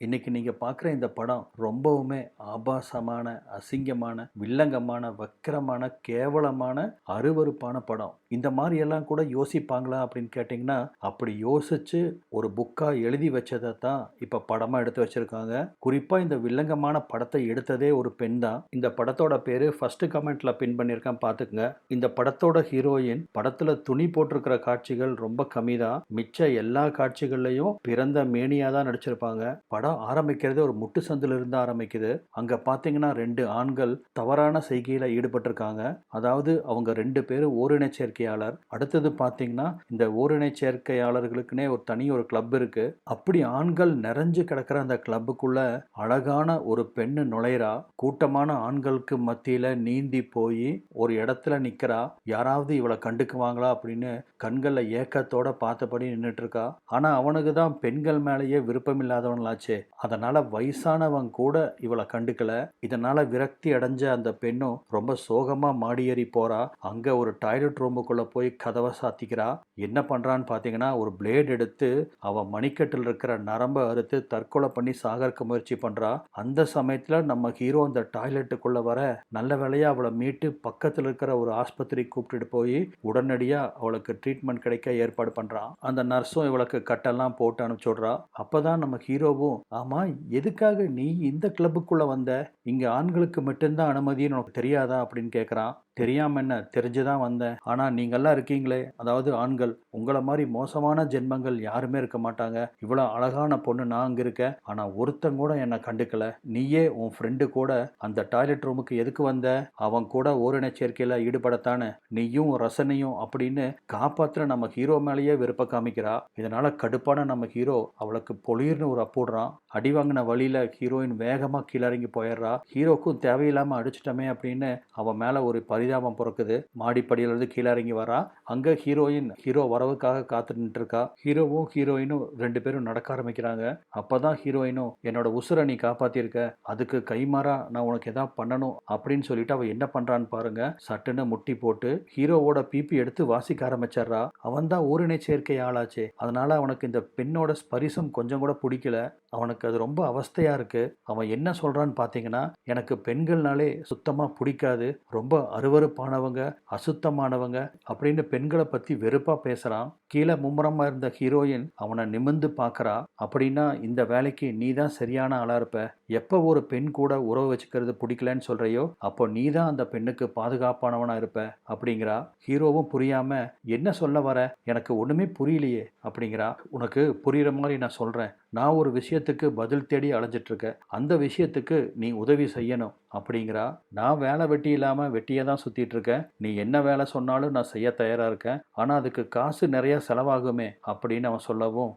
இன்னைக்கு நீங்க பார்க்குற இந்த படம் ரொம்பவுமே ஆபாசமான, அசிங்கமான, வில்லங்கமான, வக்கிரமான, கேவலமான, அருவருப்பான படம். இந்த மாரியெல்லாம் கூட யோசிப்பாங்களா அப்படின்னு கேட்டிங்கன்னா, அப்படி யோசிச்சு ஒரு புக்கா எழுதி வச்சத தான் இப்ப படமா எடுத்து வச்சிருக்காங்க. குறிப்பா இந்த வில்லங்கமான படத்தை எடுத்ததே ஒரு பெண் தான். இந்த படத்தோட பேரு ஃபர்ஸ்ட் கமெண்ட்ல பின் பண்ணியிருக்கேன் பார்த்துக்கங்க. இந்த படத்தோட ஹீரோயின் படத்துல துணி போட்டிருக்கிற காட்சிகள் ரொம்ப கம்மி தான். மிச்ச எல்லா காட்சிகள்லயும் பிறந்த மேனியா தான் நடிச்சிருப்பாங்க. படம் ஆரம்பிக்கிறது ஒரு முட்டு சந்தில இருந்து ஆரம்பிக்குது. அங்க பாத்தீங்கன்னா 2 ஆண்கள் தவறான செய்கையில ஈடுபட்டிருக்காங்க. அதாவது அவங்க 2 பேரும் ஓரினச் சேர்க்கையாளர். அடுத்தது பாத்தீங்கன்னா இந்த ஓரினச் சேர்க்கையாளர்களுக்குனே ஒரு கிளப் இருக்கு. அப்படி ஆண்கள் நிறைஞ்சு கிடக்கிற அந்த கிளப்புக்குள்ள அழகான ஒரு பெண்ணு நுழைறா. கூட்டமான ஆண்களுக்கு மத்தியில நீந்தி போய் ஒரு இடத்துல நிக்கிறா. யாராவது இவளை கண்டுக்குவாங்களா அப்படின்னு கண்கள்ல ஏக்கத்தோட பார்த்தபடி நின்னுட்டு இருக்கா. ஆனா அவனுக்கு தான் பெண்கள் மேலேயே விருப்பம் இல்லாதவங்களாச்சே. அதனால வயசானவன் கூட இவளை கண்டுக்கல. இதனால விரக்தி அடைஞ்ச அந்த பெண்ணும் ரொம்ப சோகமா மாடியேறி போறா. அங்க ஒரு டாய்லெட் ரூமுக்குள்ள போய் கதவை சாத்திக்கிறா. என்ன பண்றான்னு பாத்தீங்கன்னா ஒரு பிளேட் எடுத்து அவ மணிக்கட்டில் இருக்கிற நரம்பை அறுத்து தற்கொலை பண்ணி சாகறக்க முயற்சி பண்றா. அந்த சமயத்துல நம்ம ஹீரோ அந்த டாய்லெட்டுக்குள்ள வர நல்ல வேளையா அவளை மீட்டு பக்கத்துல இருக்கிற ஒரு ஆஸ்பத்திரி கூப்பிட்டுட்டு போய் உடனடியா அவளுக்கு ட்ரீட்மெண்ட் கிடைக்க ஏற்பாடு பண்றான். அந்த நர்ஸும் இவளுக்கு கட்டெல்லாம் போட்டு அனுப்பிச்சு விடுறா. அப்பதான் நம்ம ஹீரோவும், ஆமா எதுக்காக நீ இந்த கிளப்புக்குள்ள வந்த? இங்க ஆண்களுக்கு மட்டும்தான் அனுமதின்னு உனக்கு தெரியாதா அப்படின்னு கேட்குறான். தெரியாம என்ன, தெரிஞ்சுதான் வந்தேன். ஆனா நீங்கெல்லாம் இருக்கீங்களே, அதாவது ஆண்கள், உங்களை மாதிரி மோசமான ஜென்மங்கள் யாருமே இருக்க மாட்டாங்க. இவ்வளவு அழகான பொண்ணு நான் அங்க இருக்கேன், ஆனா ஒருத்தன் கூட என்னை கண்டுக்கல. நீயே உன் ஃப்ரெண்டு கூட அந்த டாய்லெட் ரூமுக்கு எதுக்கு வந்த? அவன் கூட ஓரின சேர்க்கையில ஈடுபடத்தானே, நீயும் ரசனையும் அப்படின்னு காப்பாத்துற நம்ம ஹீரோ மேலேயே வெறுப்ப காமிக்கிறா. இதனால கடுப்பான நம்ம ஹீரோ அவளுக்கு பொலிர்னு ஒரு அப்புடுறான். அடி வாங்கின வழியில ஹீரோயின் வேகமா கீழறங்கி போயிடுறா. ஹீரோக்கும் தேவையில்லாம அடிச்சிட்டமே அப்படின்னு அவன் மேல ஒரு பரிதாபம் பிறக்குது. மாடிப்படியில இருந்து கீழறங்கி வரா. அங்க ஹீரோயின் ஹீரோ வரவுக்காக காத்துட்டு இருக்கா. ஹீரோவும் ஹீரோயினும் 2 பேரும் நடக்க ஆரம்பிக்கிறாங்க. அப்பதான் ஹீரோயினும், என்னோட உசுரை நீ காப்பாத்திருக்க, அதுக்கு கைமாறா நான் உனக்கு எதாவது பண்ணணும் அப்படின்னு சொல்லிட்டு அவ என்ன பண்றான்னு பாருங்க. சட்டுன்னு முட்டி போட்டு ஹீரோவோட பிபி எடுத்து வாசிக்க ஆரம்பிச்சிடுறா. அவன் தான் ஓரினை சேர்க்கை ஆளாச்சே, அதனால அவனுக்கு இந்த பெண்ணோட ஸ்பரிசம் கொஞ்சம் கூட பிடிக்கல. அவனுக்கு அது ரொம்ப அவஸ்தையா இருக்கு. அவன் என்ன சொல்றான்னு பாத்தீங்கன்னா, எனக்கு பெண்கள்னாலே சுத்தமா பிடிக்காது, ரொம்ப அருவருப்பானவங்க, அசுத்தமானவங்க அப்படின்னு பெண்களை பத்தி வெறுப்பா பேசுறான். கீழே மும்முரமா இருந்த ஹீரோயின் அவனை நிமிர்ந்து பார்க்கறா. அப்படின்னா இந்த வேலைக்கு நீ தான் சரியான ஆளா இருப்ப. எப்போ ஒரு பெண் கூட உறவு வச்சுக்கிறது பிடிக்கலன்னு சொல்றையோ அப்போ நீ தான் அந்த பெண்ணுக்கு பாதுகாப்பானவனா இருப்ப அப்படிங்கிறா. ஹீரோவும் புரியாம, என்ன சொல்ல வர, எனக்கு ஒண்ணுமே புரியலையே அப்படிங்கிறா. உனக்கு புரியுற மாதிரி நான் சொல்றேன். நான் ஒரு விஷயத்துக்கு பதில் தேடி அலைஞ்சிட்டு இருக்கேன், அந்த விஷயத்துக்கு நீ உதவி செய்யணும் அப்படிங்கிறா. நான் வேலை வெட்டி இல்லாம வெட்டியே தான் சுத்திட்டு இருக்கேன். நீ என்ன வேலை சொன்னாலும் நான் செய்ய தயாரா இருக்கேன். ஆனா அதுக்கு காசு நிறைய செலவாகுமே அப்படின்னு அவன் சொல்லவும்,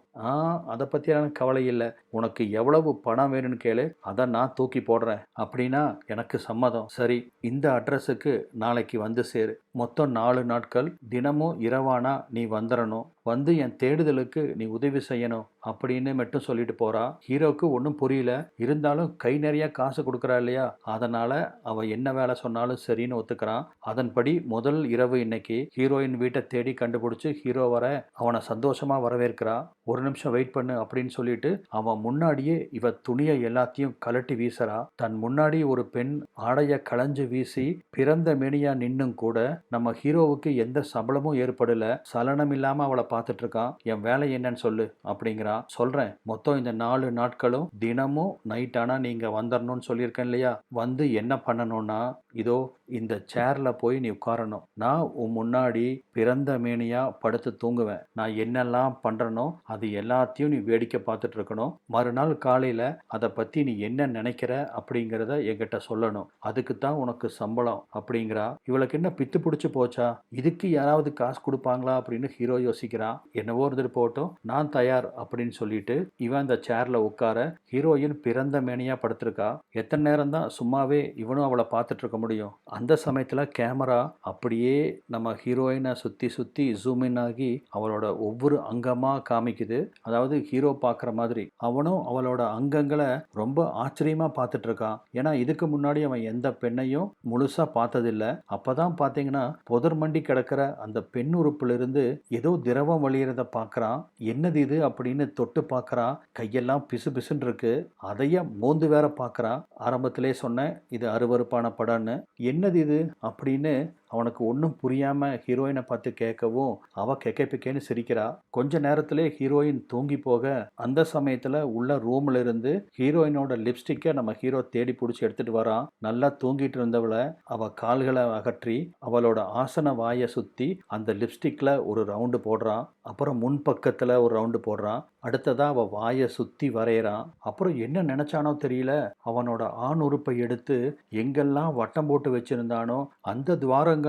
அதை பத்தி எனக்கு கவலை இல்லை, உனக்கு எவ்வளவு பணம் வேணும்னு கேளு, அதை நான் தூக்கி போடுறேன் அப்படின்னா எனக்கு சம்மதம். சரி, இந்த அட்ரஸுக்கு நாளைக்கு வந்து சேரு. மொத்தம் 4 நாட்கள், தினமும் இரவானா நீ வந்துடணும். வந்து என் தேடுதலுக்கு நீ உதவி செய்யணும் அப்படின்னு மட்டும் சொல்லிட்டு போறா. ஹீரோக்கு ஒன்றும் புரியல. இருந்தாலும் கை நிறைய காசு கொடுக்குறா இல்லையா, அதனால அவ என்ன வேலை சொன்னாலும் சரின்னு ஒத்துக்கிறான். அதன்படி முதல் இரவு இன்னைக்கு ஹீரோயின் வீட்டை தேடி கண்டுபிடிச்சு ஹீரோ வர அவனை சந்தோஷமா வரவேற்கிறா. ஒரு நிமிஷம் வெயிட் பண்ணு அப்படின்னு சொல்லிட்டு அவன் முன்னாடியே இவ துணியை எல்லாத்தையும் கலட்டி வீசுறா. தன் முன்னாடி ஒரு பெண் ஆடைய களைஞ்சு வீசி பிறந்த மேனியா நின்னும் கூட நம்ம ஹீரோவுக்கு எந்த சம்பளமும் ஏற்படல. சலனம் இல்லாம அவளை பார்த்துட்டு இருக்கான். என் வேலை என்னன்னு சொல்லு அப்படிங்கிறா. சொல்றேன், மொத்தம் இந்த 4 நாட்களும் தினமும் நைட் ஆனா நீங்க வந்துடணும்னு சொல்லியிருக்கேன் இல்லையா, வந்து என்ன பண்ணணும்னா இதோ இந்த சேர்ல போய் நீ உட்காரணும். நான் உன் முன்னாடி பிறந்த மேனியா படுத்து தூங்குவேன். நான் என்னெல்லாம் பண்றனோ அது எல்லாத்தையும் நீ வேடிக்கை பார்த்துட்டு இருக்கணும். மறுநாள் காலையில அதை பத்தி நீ என்ன நினைக்கிற அப்படிங்கிறத என்கிட்ட சொல்லணும். அதுக்கு தான் உனக்கு சம்பளம் அப்படிங்கிறா. இவளுக்கு என்ன பித்து பிடிச்சு போச்சா, இதுக்கு யாராவது காசு கொடுப்பாங்களா அப்படின்னு ஹீரோ யோசிக்கிறான். என்னவோ இருந்துட்டு போட்டோம், நான் தயார் அப்படின்னு சொல்லிட்டு இவன் அந்த சேர்ல உட்கார ஹீரோயின் பிறந்த மேனியா படுத்திருக்கா. எத்தனை நேரம் தான் சும்மாவே இவனும் அவளை பார்த்துட்டு இருக்க முடியும். அந்த சமயத்தில் கேமரா அப்படியே நம்ம ஹீரோயினை சுற்றி சுற்றி ஜூம் இன் ஆகி அவளோட ஒவ்வொரு அங்கமாக காமிக்குது. அதாவது ஹீரோ பார்க்குற மாதிரி அவனும் அவளோட அங்கங்களை ரொம்ப ஆச்சரியமாக பார்த்துட்டு இருக்கான். ஏன்னா இதுக்கு முன்னாடி அவன் எந்த பெண்ணையும் முழுசாக பார்த்ததில்லை. அப்பதான் பார்த்தீங்கன்னா புதர் மண்டி கிடக்கிற அந்த பெண் உறுப்பிலிருந்து ஏதோ திரவம் வழியிறத பார்க்குறான். என்னது இது அப்படின்னு தொட்டு பார்க்குறான். கையெல்லாம் பிசு பிசுன்னு இருக்கு. அதையே மோந்து வேற பார்க்குறான். ஆரம்பத்திலே சொன்னேன் இது அருவருப்பான படம்னு. என்னது இது அப்படின்னு அவனுக்கு ஒன்றும் புரியாமல் ஹீரோயினை பார்த்து கேட்கவும் அவள் கெக்கேன்னு சிரிக்கிறா. கொஞ்ச நேரத்திலே ஹீரோயின் தூங்கி போக அந்த சமயத்தில் உள்ள ரூம்ல இருந்து ஹீரோயினோட லிப்ஸ்டிக்கை நம்ம ஹீரோ தேடி பிடிச்சி எடுத்துட்டு வரான். நல்லா தூங்கிட்டு இருந்தவளை அவள் கால்களை அகற்றி அவளோட ஆசன வாயை சுற்றி அந்த லிப்ஸ்டிக்கில் ஒரு ரவுண்டு போடுறான். அப்புறம் முன்பக்கத்தில் ஒரு ரவுண்டு போடுறான். அடுத்ததாக அவள் வாயை சுற்றி வரைகிறான். அப்புறம் என்ன நினச்சானோ தெரியல, அவனோட ஆண் உறுப்பை எடுத்து எங்கெல்லாம் வட்டம் போட்டு வச்சிருந்தானோ அந்த துவாரங்களில்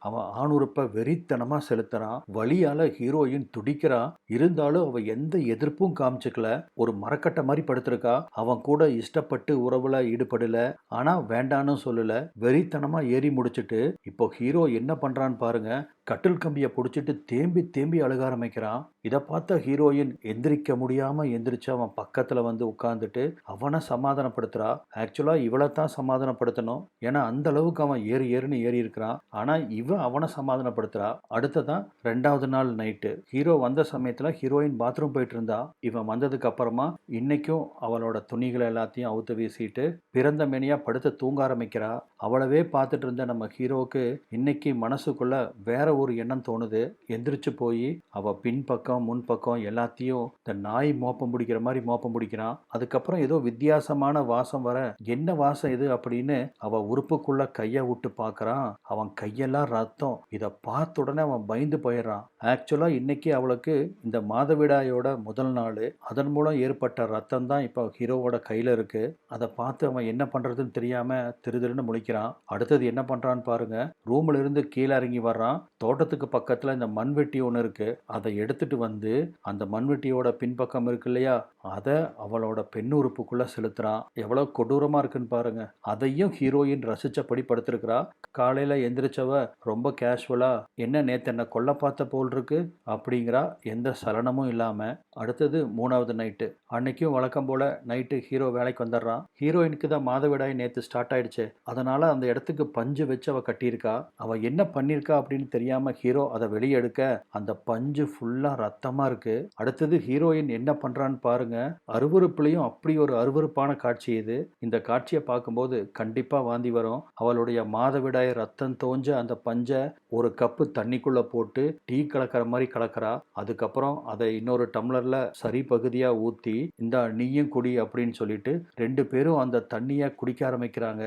அவன் ஆண் உறுப்பை வெறித்தனமாக செலுத்துறான். வலியால் ஹீரோயின் துடிக்கிறா. இருந்தாலும் அவள் எந்த எதிர்ப்பும் காமிச்சுக்கல. ஒரு மரக்கட்டை மாதிரி படுத்திருக்கா. அவன் கூட இஷ்டப்பட்டு உறவுல ஈடுபடல. ஆனால் வேண்டான்னு சொல்லல. வெறித்தனமாக ஏறி முடிச்சுட்டு இப்போ ஹீரோ என்ன பண்ணுறான்னு பாருங்க. கட்டில் கம்பியை பிடிச்சிட்டு தேம்பி தேம்பி அழுக ஆரம்பிக்கிறான். இதை பார்த்த ஹீரோயின் எந்திரிக்க முடியாமல் எந்திரிச்சு அவன் பக்கத்தில் வந்து உட்காந்துட்டு அவனை சமாதானப்படுத்துறா. ஆக்சுவலாக இவளை தான் சமாதானப்படுத்தணும். ஏன்னா அந்த அளவுக்கு அவன் ஏறுன்னு ஏறி இருக்கிறான். ஆனால் இவன் அவனை சமாதானப்படுத்துறா. அடுத்ததான் 2வது நாள் நைட்டு ஹீரோ வந்த சமயத்தில் ஹீரோயின் பாத்ரூம் போயிட்டு இருந்தா. இவன் வந்ததுக்கு அப்புறமா இன்னைக்கும் அவளோட துணிகளை எல்லாத்தையும் அவுத்து வீசிட்டு பிறந்த மேனியா படுத்து தூங்க ஆரம்பிக்கிறா. அவளவே பார்த்துட்டு இருந்த நம்ம ஹீரோவுக்கு இன்னைக்கு மனசுக்குள்ள வேற ஒரு எண்ணம் தோணுது. எந்திரிச்சு போய் அவ பின்பக்கம் முன்பக்கம் எல்லாத்தையும் இந்த நாய் மோப்பம் பிடிக்கிற மாதிரி மோப்பம் பிடிக்கிறான். அதுக்கப்புறம் ஏதோ வித்தியாசமான வாசம் வர என்ன வாசம் இது அப்படின்னு அவ உறுப்புக்குள்ள கைய விட்டு பார்க்கறான். அவன் கையெல்லாம் ரத்தம். இதை பார்த்த உடனே அவன் பயந்து போயிடுறான். ஆக்சுவலா இன்னைக்கு அவளுக்கு இந்த மாதவிடாயோட முதல் நாள். அதன் மூலம் ஏற்பட்ட ரத்தம் தான் இப்போ ஹீரோவோட கையில இருக்கு. அதை பார்த்து அவன் என்ன பண்றதுன்னு தெரியாம திருதிருன்னு முழிக்கிறான். அடுத்தது என்ன பண்றான்னு பாருங்க. ரூம்ல இருந்து கீழே இறங்கி வர்றான். தோட்டத்துக்கு பக்கத்துல இந்த மண்வெட்டி ஒன்று இருக்கு. அதை எடுத்துட்டு வந்து அந்த மண்வெட்டியோட பின்பக்கம் இருக்கு இல்லையா, அதை அவளோட பெண் உறுப்புக்குள்ள செலுத்துறான். எவ்வளவு கொடூரமா இருக்குன்னு பாருங்க. அதையும் ஹீரோயின் ரசிச்சபடி படுத்திருக்கிறா. காலையில எந்திரிச்சவ ரொம்ப கேஷுவலா என்ன நேத்து என்ன கொல்ல பார்த்த போல் இருக்கு அப்படிங்கிறா. எந்த சலனமும் இல்லாம. அடுத்தது 3வது நைட்டு. அன்னைக்கும் வழக்கம் போல நைட்டு ஹீரோ வேலைக்கு வந்துடுறான். ஹீரோயினுக்கு தான் மாதவிடாய் நேற்று ஸ்டார்ட் ஆயிடுச்சு. அதனால அந்த இடத்துக்கு பஞ்சு வச்சு அவ கட்டியிருக்கா. அவ என்ன பண்ணியிருக்கா அப்படின்னு தெரியாம ஹீரோ அதை வெளியே எடுக்க அந்த பஞ்சு ஃபுல்லா ரத்தமா இருக்கு. அடுத்தது ஹீரோயின் என்ன பண்றான்னு பாருங்க. அருவருப்புலையும் அப்படி ஒரு அருவருப்பான காட்சி இது. இந்த காட்சியை பார்க்கும்போது கண்டிப்பா வாந்தி வரும். அவளுடைய மாதவிடாய் ரத்தம் தோஞ்ச அந்த பஞ்சை ஒரு கப்பு தண்ணிக்குள்ள போட்டு டீ கலக்கிற மாதிரி கலக்கிறா. அதுக்கப்புறம் அதை இன்னொரு டம்ளர்ல சரி பகுதியா ஊத்தி இந்த நீயும் குடி அப்படின்னு சொல்லிட்டு 2 பேரும் அந்த தண்ணியை குடிக்க ஆரம்பிக்கிறாங்க.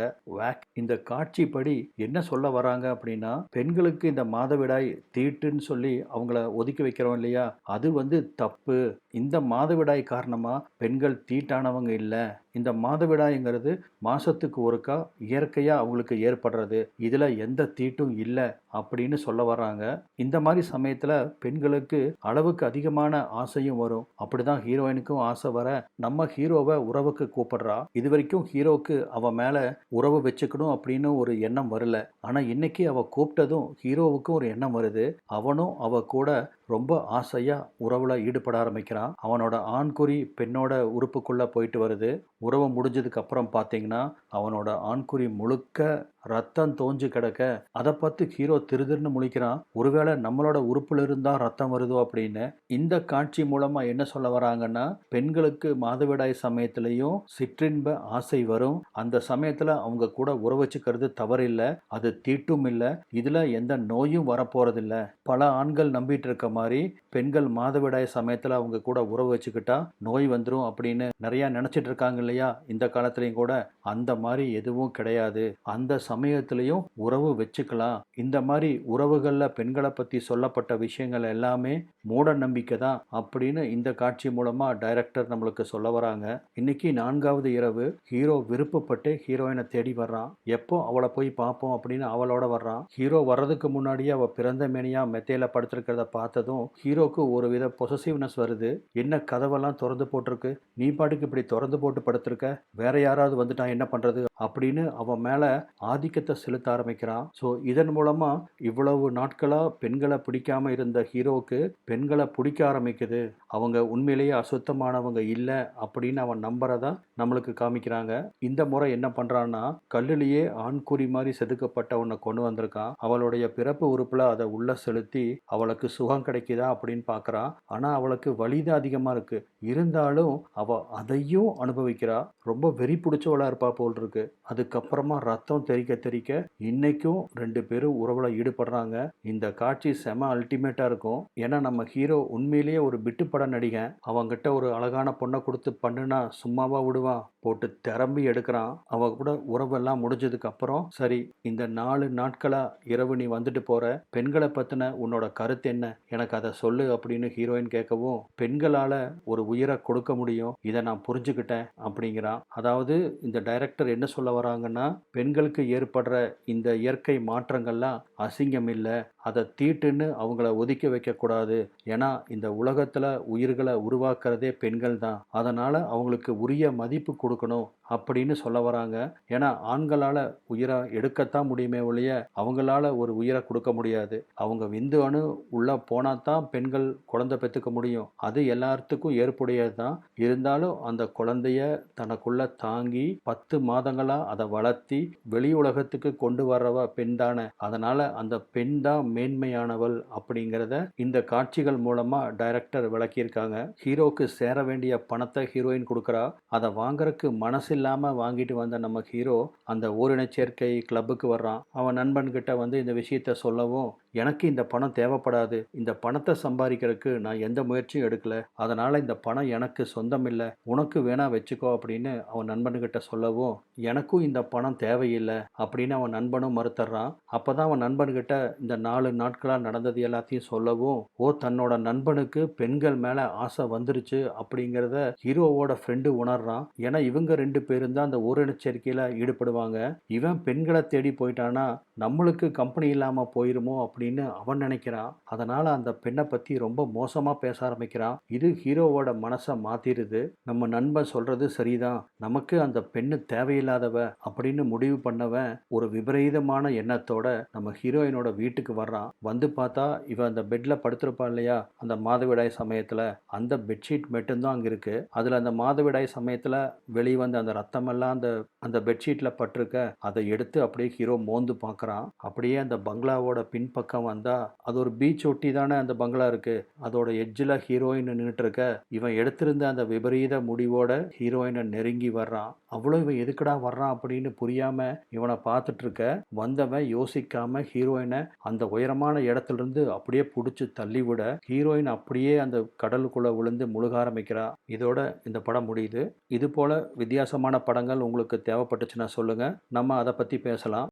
இந்த காட்சி படி என்ன சொல்ல வராங்க அப்படின்னா, பெண்களுக்கு இந்த மாதவிடாய் தீட்டுன்னு சொல்லி அவங்கள ஒதுக்கி வைக்கிறோம் இல்லையா, அது தப்பு. இந்த மாதவிடாய் காரணமா பெண்கள் தீட்டானவங்க இல்லை. இந்த மாதவிடாய்ங்கிறது மாசத்துக்கு ஒருக்கா இயற்கையா அவங்களுக்கு ஏற்படுறது. இதுல எந்த தீட்டும் இல்லை அப்படின்னு சொல்ல வர்றாங்க. இந்த மாதிரி சமயத்துல பெண்களுக்கு அளவுக்கு அதிகமான ஆசையும் வரும். அப்படிதான் ஹீரோயினுக்கும் ஆசை வர நம்ம ஹீரோவை உறவுக்கு கூப்பிடுறா. இது வரைக்கும் ஹீரோவுக்கு அவ மேல உறவு வச்சுக்கணும் அப்படின்னு ஒரு எண்ணம் வரல. ஆனா இன்னைக்கு அவ கூப்பிட்டதும் ஹீரோவுக்கும் ஒரு எண்ணம் வருது. அவனும் அவ கூட ரொம்ப ஆசையா உறவுல ஈடுபட ஆரம்பிக்கிறான். அவனோட ஆண்குறி பெண்ணோட உறுப்புக்குள்ள போயிட்டு வருது. உறவு முடிஞ்சதுக்கு அப்புறம் பார்த்தீங்கன்னா அவனோட ஆண்குறி முழுக்க ரத்தம் தோஞ்சு கிடக்க அதை பார்த்து ஹீரோ திருதிருன்னு முழிக்கிறான். ஒருவேளை நம்மளோட உறுப்புல இருந்தா ரத்தம் வருதோ அப்படின்னு. இந்த காட்சி மூலமா என்ன சொல்ல வராங்கன்னா, பெண்களுக்கு மாதவிடாய் சமயத்திலையும் சிற்றின்ப ஆசை வரும். அந்த சமயத்துல அவங்க கூட உறவு வச்சுக்கிறது தவறில்லை. அது தீட்டும் இல்லை. இதுல எந்த நோயும் வரப்போறதில்ல. பல ஆண்கள் நம்பிட்டு இருக்க மாதிரி பெண்கள் மாதவிடாய் சமயத்துல அவங்க கூட உறவு வச்சுக்கிட்டா நோய் வந்துடும் அப்படின்னு நிறைய நினைச்சிட்டு இருக்காங்க இல்லையா இந்த காலத்திலையும் கூட. அந்த மாதிரி எதுவும் கிடையாது. அந்த சமயத்திலையும் உறவு வச்சுக்கலாம். இந்த மாதிரி உறவுகள்ல பெண்களை பத்தி சொல்லப்பட்ட விஷயங்கள் எல்லாமே மூட நம்பிக்கை தான் அப்படின்னு இந்த காட்சி மூலமா டைரக்டர் நம்மளுக்கு சொல்ல வராங்க. இன்னைக்கு 4வது இரவு. ஹீரோ விருப்பப்பட்டு ஹீரோயினை தேடி வர்றான். எப்போ அவளை போய் பார்ப்போம் அப்படின்னு அவளோட வர்றான். ஹீரோ வர்றதுக்கு முன்னாடியே அவ பிறந்த மேனியா மெத்தையில படுத்திருக்கிறத பார்த்ததும் பார்த்ததும் ஹீரோக்கு ஒரு வித பொசசிவ்னஸ் வருது. என்ன கதவெல்லாம் திறந்து போட்டிருக்கு, நீ பாட்டுக்கு இப்படி திறந்து போட்டு படுத்திருக்க, வேற யாராவது வந்துட்டா என்ன பண்றது அப்படின்னு அவன் மேல ஆதிக்கத்தை செலுத்த ஆரம்பிக்கிறான். ஸோ இதன் மூலமா இவ்வளவு நாட்களா பெண்களை பிடிக்காம இருந்த ஹீரோவுக்கு பெண்களை பிடிக்க ஆரம்பிக்குது. அவங்க உண்மையிலேயே அசுத்தமானவங்க இல்லை அப்படின்னு அவன் நம்புறதா நம்மளுக்கு காமிக்கிறாங்க. இந்த முறை என்ன பண்றான்னா, கல்லுலேயே ஆண்குறி மாதிரி செதுக்கப்பட்ட ஒன்றை கொண்டு வந்திருக்கான். அவளுடைய பிறப்பு உறுப்புல அதை உள்ள செலுத்தி அவளுக்கு சுகம் கிடைக்குதா அப்படின்னு பார்க்கறான். ஆனா அவளுக்கு வலிதான் அதிகமா இருக்கு. இருந்தாலும் அவ அதையும் அனுபவிக்கிறா. ரொம்ப வெறி பிடிச்சவளா இருப்பா போல் இருக்கு. அதுக்கப்புறமா ரத்தம் தெறிக்க தெறிக்க இன்னைக்கும் 2 பேரும் உறவுல ஈடுபடுறாங்க. இந்த காட்சி செம அல்டிமேட்டா இருக்கும். ஏன்னா நம்ம ஹீரோ உண்மையிலேயே ஒரு பிட்டு பட நடிகன். அவங்கிட்ட ஒரு அழகான பொண்ணை கொடுத்து பண்ணுனா சும்மாவா விடுவான், போட்டு திரம்பி எடுக்கிறான். அவ கூட உறவெல்லாம் முடிஞ்சதுக்கு அப்புறம், சரி இந்த 4 நாட்களா இரவு நீ வந்துட்டு போற, பெண்களை பத்தின உன்னோட கருத்து என்ன, எனக்கு அதை சொல்லு அப்படின்னு ஹீரோயின் கேட்கவும், பெண்களால ஒரு உயிரை கொடுக்க முடியும், இதை நான் புரிஞ்சுக்கிட்டேன் அப்படிங்கிறான். அதாவது இந்த டைரக்டர் என்ன சொல்ல வராங்கன்னா, பெண்களுக்கு ஏற்படுற இந்த இயற்கை மாற்றங்கள்லாம் அசிங்கம் இல்லை, அதை தீட்டுன்னு அவங்கள ஒதுக்கி வைக்கக்கூடாது. ஏன்னா இந்த உலகத்தில் உயிர்களை உருவாக்குறதே பெண்கள் தான். அதனால் அவங்களுக்கு உரிய மதிப்பு கொடுக்கணும் அப்படின்னு சொல்ல வராங்க. ஏன்னா ஆண்களால் உயிரை எடுக்கத்தான் முடியுமே ஒழிய அவங்களால ஒரு உயிரை கொடுக்க முடியாது. அவங்க விந்து அணு உள்ளே போனால் தான் பெண்கள் குழந்தை பெற்றுக்க முடியும். அது எல்லாத்துக்கும் ஏற்புடையது தான். இருந்தாலும் அந்த குழந்தைய தனக்குள்ள தாங்கி 10 மாதங்களாக அதை வளர்த்தி வெளி உலகத்துக்கு கொண்டு வர்றவ பெண் தானே. அதனால் அந்த பெண் தான் மேன்மையானவள் அப்படிங்கிறத இந்த காட்சிகள் மூலமாக டைரக்டர் விளக்கியிருக்காங்க. ஹீரோக்கு சேர வேண்டிய பணத்தை ஹீரோயின் கொடுக்குறா. அதை வாங்குறதுக்கு மனசு இல்லாமல் வாங்கிட்டு வந்த நம்ம ஹீரோ அந்த ஓரின சேர்க்கை கிளப்புக்கு வர்றான். அவன் நண்பன்கிட்ட இந்த விஷயத்த சொல்லவும், எனக்கு இந்த பணம் தேவைப்படாது, இந்த பணத்தை சம்பாதிக்கிறதுக்கு நான் எந்த முயற்சியும் எடுக்கல, அதனால் இந்த பணம் எனக்கு சொந்தம் இல்லை, உனக்கு வேணா வச்சுக்கோ அப்படின்னு அவன் நண்பன்கிட்ட சொல்லவும், எனக்கும் இந்த பணம் தேவையில்லை அப்படின்னு அவன் நண்பனும் மறுத்துறான். அப்போ தான் அவன் நண்பன்கிட்ட இந்த 4 நாட்களாக நடந்தது எல்லாத்தையும் சொல்லவும், தன்னோட நண்பனுக்கு பெண்கள் மேலே ஆசை வந்துருச்சு அப்படிங்கிறத ஹீரோவோட ஃப்ரெண்டு உணர்றான். ஏன்னா இவங்க 2 பேரும் தான் அந்த ஓரினச்சேர்க்கையில் ஈடுபடுவாங்க. இவன் பெண்களை தேடி போயிட்டானா நம்மளுக்கு கம்பெனி இல்லாமல் போயிருமோ அப்படின்னு அவன் நினைக்கிறான். அதனால் அந்த பெண்ணை பற்றி ரொம்ப மோசமாக பேச ஆரம்பிக்கிறான். இது ஹீரோவோட மனசை மாற்றிடுது. நம்ம நண்பன் சொல்கிறது சரிதான், நமக்கு அந்த பெண்ணு தேவையில்லாதவ அப்படின்னு முடிவு பண்ணவன் ஒரு விபரீதமான எண்ணத்தோட நம்ம ஹீரோயினோட வீட்டுக்கு வர்றான். வந்து பார்த்தா இவன் அந்த பெட்டில் படுத்திருப்பா இல்லையா, அந்த மாதவிடாய் சமயத்தில் அந்த பெட்ஷீட் மட்டும்தான் அங்கே இருக்குது. அதில் அந்த மாதவிடாய் சமயத்தில் வெளியே வந்த அந்த ரத்தமெல்லாம் அந்த பெட்ஷீட்டில் பட்டிருக்க, அதை எடுத்து அப்படியே ஹீரோ மோந்து பார்க்குறான். அப்படியே அந்த பங்களாவோட பின்பக்கம் வந்தால் அது ஒரு பீச் ஒட்டி தானே அந்த பங்களா இருக்குது. அதோட எட்ஜில் ஹீரோயின் நின்றுட்டு இருக்க, இவன் எடுத்திருந்த அந்த விபரீத முடிவோட ஹீரோயினை நெருங்கி வர்றான். அவ்வளோ இவன் எதுக்குடா வர்றான் அப்படின்னு புரியாமல் இவனை பார்த்துட்டு இருக்க, வந்தவன் யோசிக்காமல் ஹீரோயினை அந்த உயரமான இடத்துலேருந்து அப்படியே பிடிச்சி தள்ளி விட, ஹீரோயின் அப்படியே அந்த கடலுக்குள்ளே விழுந்து முழுக ஆரம்பிக்கிறா. இதோட இந்த படம் முடியுது. இது போல் வித்தியாசமான படங்கள் உங்களுக்கு தேவைப்பட்டுச்சுன்னா சொல்லுங்கள், நம்ம அதை பற்றி பேசலாம்.